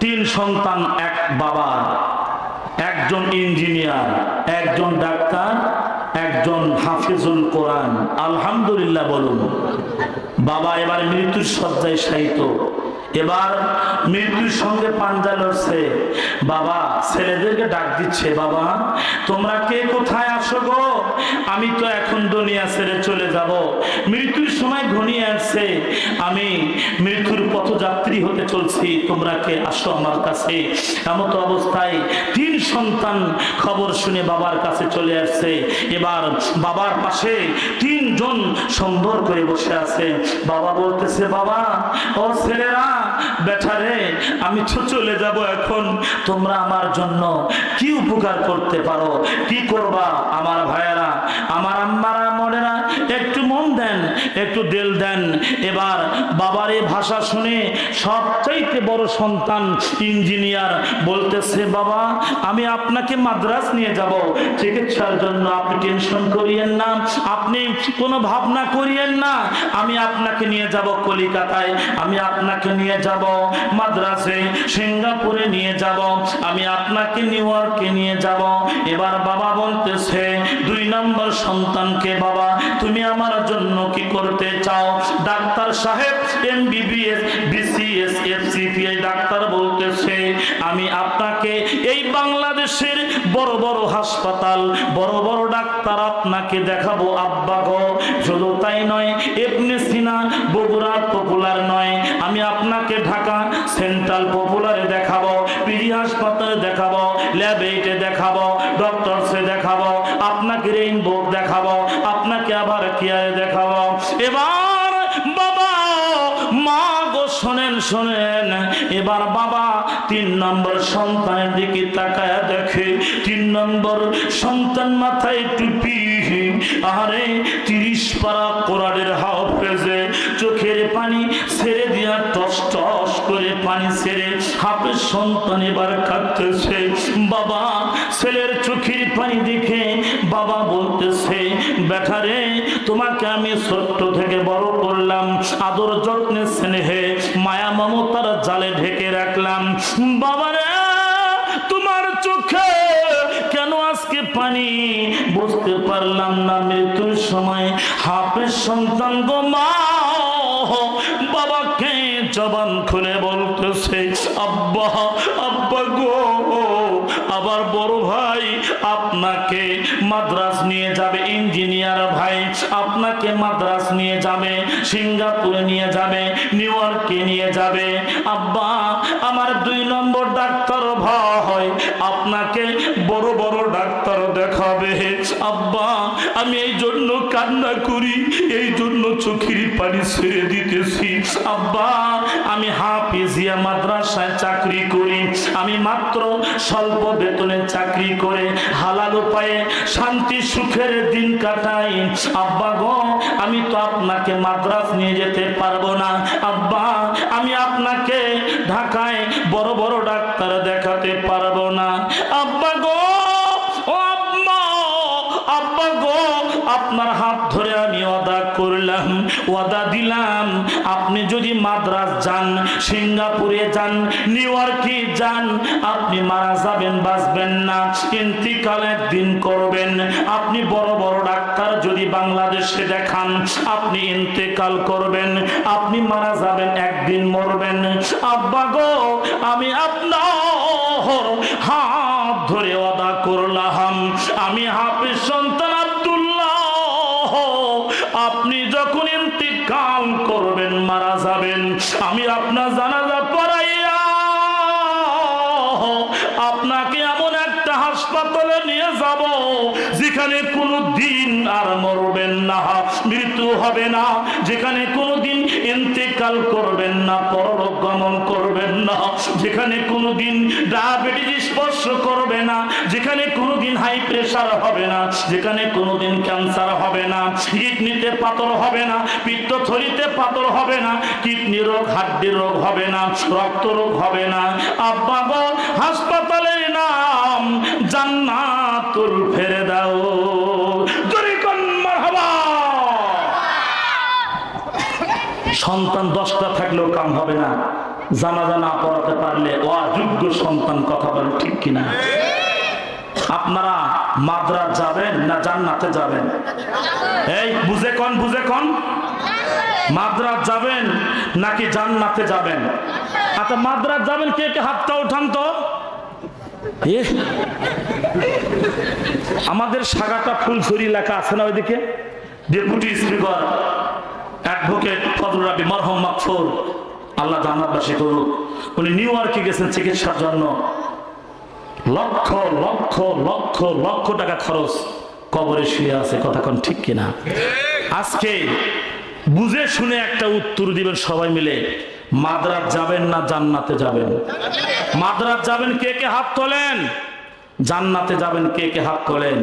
তিন সন্তান এক বাবার, একজন ইঞ্জিনিয়ার, একজন ডাক্তার, একজন হাফিজুল কোরআন। আলহামদুলিল্লাহ বলুন। বাবা এবার মৃত্যুর শয্যায় শায়িত, এবার মৃত্যুর সঙ্গে পাঞ্জা লড়ছে। বাবা ছেলেদেরকে ডাক দিচ্ছে, বাবা তোমরা কে কোথায় আসো গো, আমি তো এখন দুনিয়া ছেড়ে চলে যাব, মৃত্যুর সময় ঘনিয়ে আসছে, আমি মৃত্যুর পথযাত্রী হতে চলছি, তোমরা কে আসো আমার কাছে। এমত অবস্থায় তিন সন্তান খবর শুনে বাবার কাছে চলে আসছে। এবার বাবার পাশে তিনজন সুন্দর করে বসে আছে। বাবা বলতেছে, বাবা ও ছেলেরা, বেটারে আমি তো চলে যাব এখন, তোমরা আমার জন্য কি উপকার করতে পারো, কি করবা আমার ভাইয়েরা, আমার আম্মারা, মনেরা, একটু মন দেন, একটু দিল দেন। এবার বাবার এই ভাষা শুনে সবচাইতে বড় সন্তান ইঞ্জিনিয়ার বলতেছে, বাবা আমি আপনাকে মাদ্রাজ নিয়ে যাব চিকিৎসার জন্য, আপনি টেনশন করিয়েন না, আপনি কোনো ভাবনা করিয়েন না, আমি আপনাকে নিয়ে যাব কলিকাতায়, আমি আপনাকে নিয়ে যাব মাদ্রাসে, সিঙ্গাপুরে নিয়ে যাব, আমি আপনাকে নিউ ইয়র্কে নিয়ে যাব। এবার বাবা বলতেছে দুই নম্বর সন্তানকে, বাবা তুমি আমার জন্য কি করতে চাও? ডাক্তার সাহেব এমবিবিএস বিসিএস এফসিপিআই ডাক্তার বলতেছে, আমি আপনাকে এই বাংলাদেশের বড় বড় হাসপাতাল, বড় বড় ডাক্তার আপনাকে দেখাবো আব্বা গো। শুধু তাই নয়, ইবনে সিনা বগুড়া পপুলার নয়, আমি আপনাকে ঢাকা সেন্ট্রাল পপুলারে দেখাবো, পিজি হাসপাতালে দেখাবো, ল্যাব 8-এ দেখাবো, ডক্টরসে দেখাবো, আপনাকে রেইনবো দেখাবো, আপনাকে আবার কেয়ারে দেখাবো। এবার বাবা মা গো শোনেন শোনেন, এবার বাবা তিন নম্বর সন্তানের দিকে তাকায় দেখে, তিন নম্বর সন্তান মাথায় টুপি, আরে 30 পারা কোরআনের হাফেজে, চোখের পানি ছেড়ে দিয়া টস টস করে পানি ছেড়ে হাফেজ সন্তান এবার কাঁদতেছে। বাবা ছেলের চোখের পানি দেখে বাবা বলতেছে, বেটারে তোমাকে আমি ছোট্ট থেকে বড় করলাম, আদর যত্নে স্নেহে মায়া মমতার জালে ঢেকে রাখলাম, বাবারে তোমার চোখে কেন আজকে পানি বুঝতে পারলাম না। মৃত্যুর সময় হাফেজ সন্তান গো মা বাবাকে জবান খুলে বলতেছে, আব্বা আব্বা গো, আবার বড় ভাই আপনাকে মাদ্রাজ নিয়ে যাবে, ইঞ্জিনিয়ার ভাই আপনাকে মাদ্রাজ নিয়ে যাবে, সিঙ্গাপুরে নিয়ে যাবে, নিউ ইয়র্কে নিয়ে যাবে, আব্বা আমার 2 নম্বর ডাক্তার ভাই আপনাকে বড় বড় ডাক্তার দেখাবে, আব্বা আমি এই জন্য কান্না করি, এই জন্য চোখের পানি ছেড়ে দিতেছি, আব্বা আমি হাফিজিয়া মাদ্রাসায় চাকরি করি, আমি মাত্র স্বল্প বেতনে চাকরি করে হালাল উপায়ে শান্তি সুখের দিন কাটাই, আব্বা গো আমি তো আপনাকে মাদ্রাস নিয়ে যেতে পারবো না, আব্বা আমি আপনাকে ঢাকায় বড় বড় ডাক্তার দেখাতে পারবো না, আব্বা গো ও আম্মা, আব্বা গো আপনার হাত ধরে আমি ওয়াদা করলাম, ওয়াদা দিলাম, আপনি যদি মাদ্রাজ যান, সিঙ্গাপুরে যান, নিউ ইয়র্কে যান, আপনি মারা যাবেন, বাঁচবেন না, ইন্তিকাল একদিন করবেন, আপনি বড় বড় ডাক্তার যদি বাংলাদেশে দেখান, আপনি ইন্তেকাল করবেন, আপনি মারা যাবেন, একদিন মরবেন, আব্বা গো আমি আপনার হাত ধরে ওয়াদা করলাম, আমি হাফেজ সন্তান আব্দুল্লাহ, আপনি যখন ইন্তেকাল করবেন, মারা যাবেন, আমি আপনার জানাজা পড়াইয়া আপনাকে এমন একটা হাসপাতালে নিয়ে যাব যেখানে কোনো দিন আর মরবেন না, মৃত্যু হবে না, যেখানে কোনো দিন ইন্তেকাল করবেন না, পরলোক গমন করবেন না, যেখানে কোনো দিন ডায়াবেটিস স্পর্শ করবে না, যেখানে কোনো দিন হাই প্রেসার হবে না, যেখানে কোনো দিন ক্যান্সার হবে না, কিডনিতে পাথর হবে না, পিত্তথলিতে পাথর হবে না, কিডনি রোগ, হাড্ডি রোগ হবে না, রক্ত রোগ হবে না, আব্বা গো হাসপাতালের নাম জান্নাতুল ফেরদাউস, জোরে কোন মারহাবা। সন্তান 10টা থাকলেও কাম হবে না, জানাজা না পড়াতে পারলে অযোগ্য সন্তান, কথা বলে ঠিক কিনা? আপনারা মাদ্রাজ যাবেন না জান্নাতে যাবেন? এই বুঝে কোন মাদ্রাজ যাবেন নাকি জান্নাতে যাবেন? আচ্ছা মাদ্রাজ যাবেন কে কে হাতটা উঠান তো। আমাদের সাগাটা ফুলছড়ি লেখা আছে না ওইদিকে? ডেপুটি স্পিকার অ্যাডভোকেট ফজলুর রাব্বি মরহুম মাগফুর, আল্লাহ জান্নাতবাসী করুক, উনি নিউ ইয়র্কে গেছেন চিকিৎসার জন্য। লক্ষ লক্ষ লক্ষ লক্ষ টাকা খরচ, কবরে শুয়ে আছে, কথা কোন ঠিক কিনা? আজকে বুঝে শুনে একটা উত্তর দিবেন সবাই মিলে, মাদ্রাজ যাবেন না জান্নাতে যাবেন? মাদ্রাজ যাবেন কে কে হাত তোলেন? জান্নাতে যাবেন কে কে হাত তোলেন?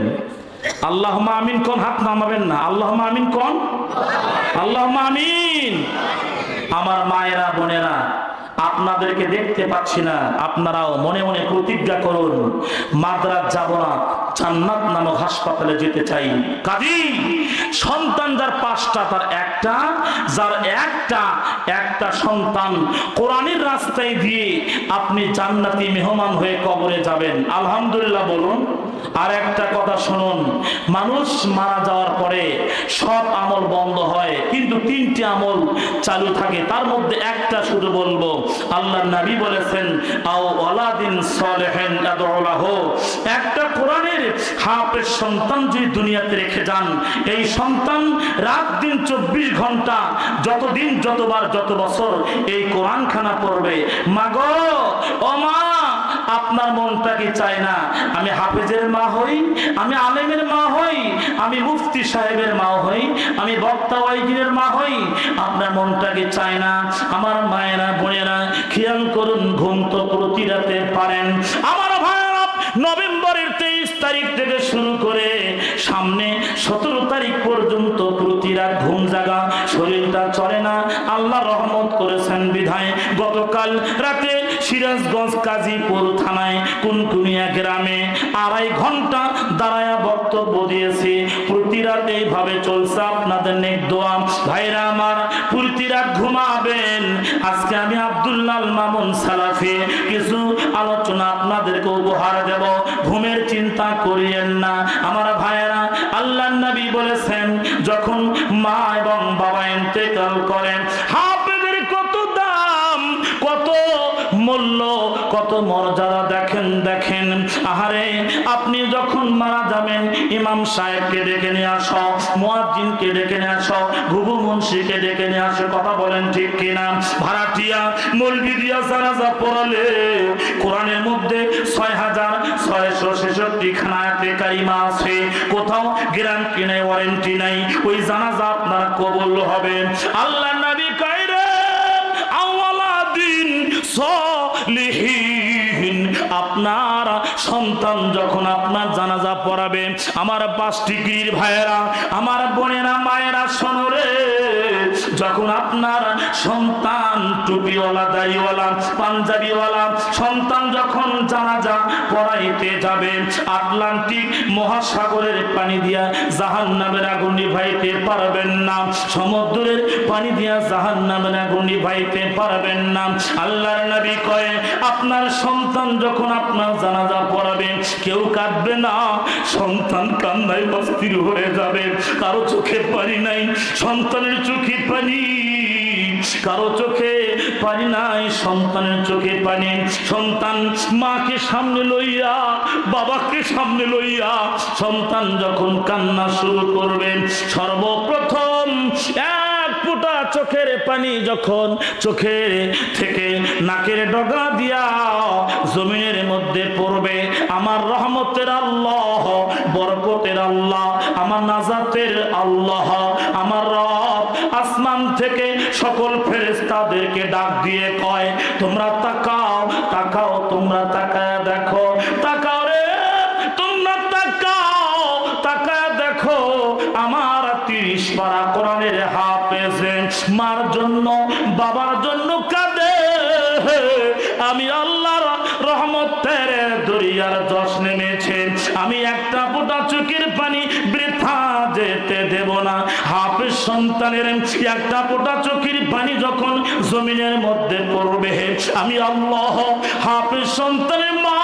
আল্লাহুম্মা আমিন কোন, হাত নামাবেন না। আল্লাহুম্মা আমিন কোন, আল্লাহুম্মা আমিন। আমার মায়েরা বোনেরা, আপনাদেরকে দেখতে পাচ্ছি না, আপনারাও মনে মনে প্রতিজ্ঞা করুন, মাদ্রাজ যাব না, জান্নাত নামক হাসপাতালে যেতে চাই। কাজী সন্তান যার 5টা, তার একটা, যার একটা সন্তান কোরআনের রাস্তায় দিয়ে আপনি জান্নাতি মেহমান হয়ে কবরে যাবেন, আলহামদুলিল্লাহ বলুন। আর একটা কথা শুনুন, মানুষ মারা যাওয়ার পরে সব আমল বন্ধ হয়, কিন্তু 3টি আমল চালু থাকে, তার মধ্যে একটা শুধু বলবো। আল্লাহর নবী বলেছেন, আও ওয়ালাদিন সালিহিন আদউ লাহু, একটা কোরআনের হাফেজ সন্তান যদি দুনিয়াতে রেখে যান, এই সন্তান রাত দিন 24 ঘন্টা, যতদিন যতবার যত বছর এই কোরআনখানা পড়বে। মাগো ও মা, আপনার মনটা কি চায় না আমি হাফেজের মা হই, আমি আলেমের মা হই, আমি মুফতি সাহেবের মা হই, আমি বক্তা ওয়াইজিনের মা হই? আপনার মনটা কি চায় না? আমার মায়েরা বোনেরা খেয়াল করুন, ঘুম তো প্রতি রাতে পারেন। আমার ভাইয়েরা, নভেম্বরের 23 তারিখ থেকে শুরু করে সামনে 17 তারিখ পর্যন্ত প্রতি রাত ঘুম জাগা, শরীরটা চলে না। আল্লাহ রহমত করেছেন বিধায় গতকাল রাতে সিরাজগঞ্জ কাজীপুর থানায় কুনকুনিয়া গ্রামে 2.5 ঘন্টা দাঁড়ায়া বক্তব্য দিয়েছি। প্রতি রাত এইভাবে চলছে আপনাদের নেক দোয়া। ভাইরা আমার, প্রতি রাত ঘুমাবেন। আজকে আমি আব্দুল্লাহ আল মামুন সালাফি কিছু আলোচনা আপনাদেরকে উপহার দেব, ঘুমের চিন্তা করিয়েন না। আমার ভাইয়েরা, আল্লাহর নবী বলেছেন, যখন মা এবং বাবা ইন্তেকাল করেন, হাফেজের কত দাম, কত মূল্য, কত মর্যাদা দেখেন। আহারে, আপনি যখন মারা যাবেন, ইমাম সাহেবকে ডেকে নিয়ে আসো, মুয়াজ্জিনকে ডেকে নিয়ে আসো, ঘুঘু মুন্সিকে ডেকে নিয়ে আসো, কথা বলেন ঠিক কিনা? ভাড়াটিয়া মৌলবি দিয়া জানাজা পড়ালে কোরআনের মধ্যে 6666 খানা আয়াতে কারিমা আছে, কোথাও গ্যারান্টি নাই, ওয়ারেন্টি নাই ওই জানাজা আপনার কবুল হবে। আল্লাহর নবী কয় রে, আওয়ালাদিন সলিহিন, আপনার সন্তান যখন আপনার জানাজা পড়াবে, আমার 5 ডিগ্রির ভাইয়েরা, আমার বোনেরা, মায়েরা শোনো রে, যখন আপনার সন্তান টুপিওয়ালা, দাড়িওয়ালা, পাঞ্জাবিওয়ালা সন্তান যখন জানাজা পড়াইতে যাবে, আটলান্টিক মহাসাগরের পানি দিয়া জাহান্নামের আগুন নিভাইতে পারবেন না, সমুদ্রের পানি দিয়া জাহান্নামের আগুন নিভাইতে পারবেন না। আল্লাহর নবী কয়, আপনার সন্তান যখন আপনার জানাজা পড়াবে, কেউ কাঁদবে না, সন্তান কান্নায় অস্থির হয়ে যাবে। কারো চোখে পানি নাই, সন্তানের চোখে পানি, কারো চোখে পানি নাই, সন্তানের চোখে পানি। সন্তান মাকে সামনে লইয়া, বাবাকে সামনে লইয়া সন্তান যখন কান্না শুরু করবে, সর্বপ্রথম এক ফোঁটা চোখের পানি যখন চোখের থেকে নাকের ডগা দিয়া জমিনের মধ্যে পড়বে, আমার রহমতের আল্লাহ, বরকতের আল্লাহ, আমার নাজাতের আল্লাহ, আমার রব আসমান থেকে সকল ফেরেশতাদেরকে ডাক দিয়ে কয়, তোমরা তাকাও, তাকাও, তোমরা তাকায় দেখো, তাকাও রে, তোমরা তাকাও, তাকায় দেখো, আমার 30 পারা কোরআনের হাফেজ মার জন্য, বাবার জন্য কাঁদে। আমি আল্লাহর রহমতের দরিয়ার জশ নেমেছে, আমি একটা ফোঁটা চোখের পানি বৃথা যেতে দেব না। হাফেজ সন্তানের একটা ফোঁটা চোখের পানি যখন জমিনের মধ্যে পড়বে, আমি আল্লাহ হাফেজ সন্তানের মা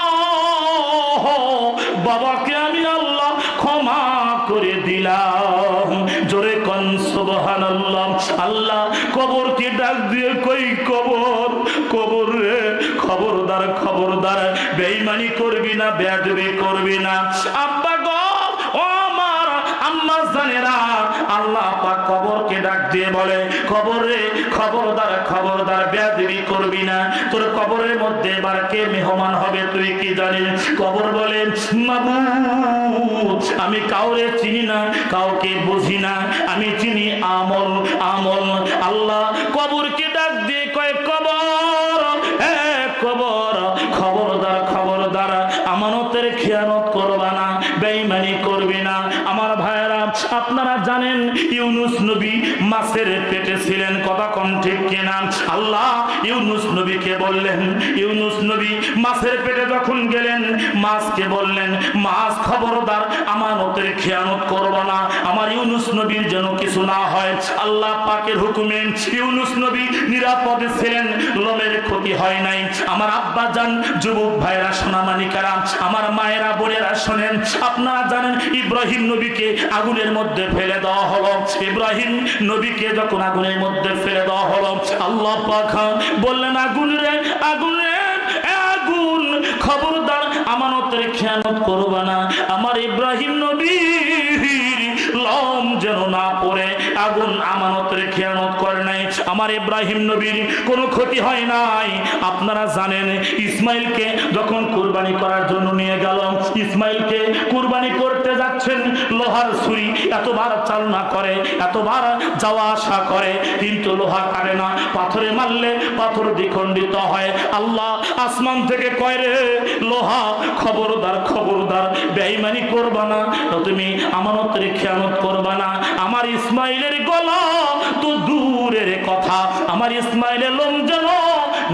বাবাকে আমি আল্লাহ ক্ষমা করে দিলাম। জোরে কোন সুবহানাল্লাহ। আল্লাহ কবরকে ডাক দিয়ে কই, কবর কবর রে, খবরদার খবরদার, বেঈমানি করবি না, বেয়াদবি করবি না। আব্বা গো, ও আমার আম্মা জানেরা, আল্লাহ পাক কবরকে ডাক দিয়ে বলে, কবর রে খবরদার খবরদার, বেয়াদবি করবি না। তোর কবরের মধ্যে এবার কে মেহমান হবে তুই কি জানিস? কবর বলে, মাবুদ আমি কাউরে চিনি না, কাউকে বুঝি না, আমি চিনি আমল আমল। আল্লাহ কবরকে ডাক দিয়ে কয়, কবর কবর খবরদার খবরদার, আমানতের খেয়ানত করবা না, বেঈমানি করবি না। আমার ভাইয়েরা, আপনারা জানেন ইউনুস নবী মাছের পেটে ছিলেন, কথা কোন ঠিক কিনা? আল্লাহ ইউনুস নবীকে বললেন, ইউনুস নবী মাছের পেটে যখন গেলেন, মাছকে বললেন, মাছ খবরদার আমানতের খেয়ানত করবা না, আমার ইউনুস নবীর যেন কিছু না হয়। আল্লাহ পাকের হুকুমে ইউনুস নবী নিরাপদে ছিলেন, লোমের ক্ষতি হয় নাই। আমার আব্বা জান, যুবক ভাইরা, সোনামানিকারা, আমার মায়েরা বোনেরা শোনেন, আপনারা জানেন ইব্রাহিম নবীকে আগুনের মধ্যে ফেলে দেওয়া হলো। ইব্রাহিম নবীকে যখন আগুনের মধ্যে ফেলে দেওয়া হলো, আল্লাহ পাক বললেন, আগুন রে আগুন রে আগুন, খবরদার আমানতের খেয়ানত করবা না, আমার ইব্রাহিম নবীর লম যেন না পড়ে। আগুন আমানতের খেয়ানত করে নাই, আমার ইব্রাহিম নবীর কোনো ক্ষতি হয় নাই। আপনারা জানেন ইসমাইলকে যখন কুরবানি করার জন্য নিয়ে গেল, ইসমাইলকে কুরবানি করতে যাচ্ছেন, লোহার ছুরি এতবার চালনা করে, এতবার যাওয়া আসা করে, কিন্তু লোহা কাটে না, পাথরে মারলে পাথর দ্বিখণ্ডিত হয়। আল্লাহ আসমান থেকে কয়, রে লোহা খবরদার খবরদার, বেঈমানি করবা না, তুমি আমানতের খেয়ানত করবা না। আমার ইসমাইলের গলা তো দূরের কথা, আমার ইসমাইলের লোম যেন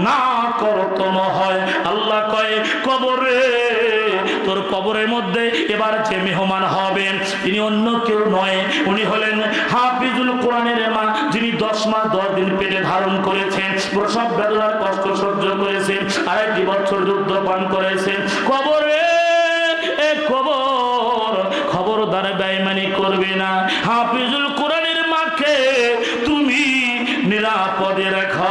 না করতম হয়। আল্লাহ কয়, কবরে তোর কবরের মধ্যে এবার যে মেহমান হবেন, তিনি অন্য কেউ নয়, উনি হলেন হাফিজুল কোরআনের মা, যিনি 10 মাস 10 দিন পেটে ধারণ করেছেন, প্রসব বেদনার কষ্ট সহ্য করেছেন, 2.5 বছর যুদ্ধ পান করেছেন। কবরে কবর খবরদার, বেঈমানি করবে না, হাফিজুল কোরআনের মাকে তুমি নিরাপদে রাখো।